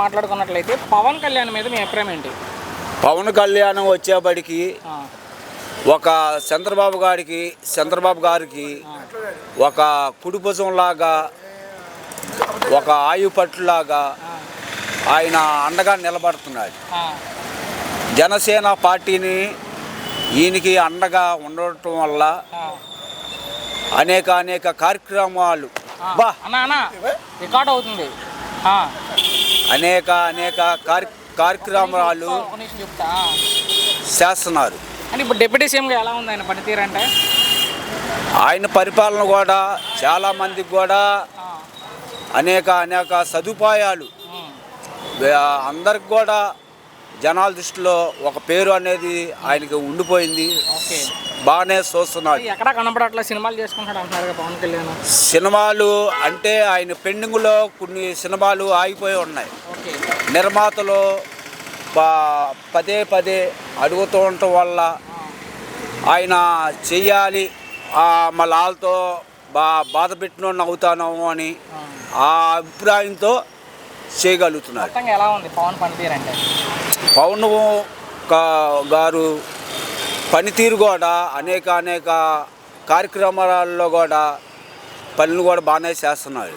మాట్లాడుకున్నట్లయితే పవన్ కళ్యాణ్ మీద మీ అభిప్రాయం ఏంటి? పవన్ కళ్యాణ్ వచ్చేబడికి ఒక చంద్రబాబు గారికి ఒక కుడిభుజంలాగా, ఒక ఆయుపట్టులాగా ఆయన అండగా నిలబడుతున్నాడు. జనసేన పార్టీని ఈయనకి అండగా ఉండటం వల్ల అనేక కార్యక్రమాలు రికార్డ్ అవుతుంది. అనేక కార్యక్రమాలు చేస్తున్నారు. అంటే ఇప్పుడు డిప్యూటీ సీఎంగా ఎలా ఉంది ఆయన పనితీరు? అంటే ఆయన పరిపాలన కూడా చాలామందికి కూడా అనేక సదుపాయాలు అందరికి కూడా జనాల దృష్టిలో ఒక పేరు అనేది ఆయనకి ఉండిపోయింది. బాగానే చూస్తున్నాడు. ఎక్కడ కనపడట్లా సినిమాలు చేసుకుంటాడు అంటున్నారు పవన్ కళ్యాణ్. సినిమాలు అంటే ఆయన పెండింగ్లో కొన్ని సినిమాలు ఆగిపోయి ఉన్నాయి. నిర్మాతలు పదే అడుగుతూ ఉండటం వల్ల ఆయన చెయ్యాలి, మళ్ళీ వాళ్ళతో బాధ పెట్టిన అవుతాను అని ఆ అభిప్రాయంతో చేయగలుగుతున్నారు. ఎలా ఉంది పవన్ పనితీరు? అంటే పవన్ గారు పనితీరు కూడా అనేక కార్యక్రమాలలో కూడా పనులు కూడా బాగానే చేస్తున్నారు.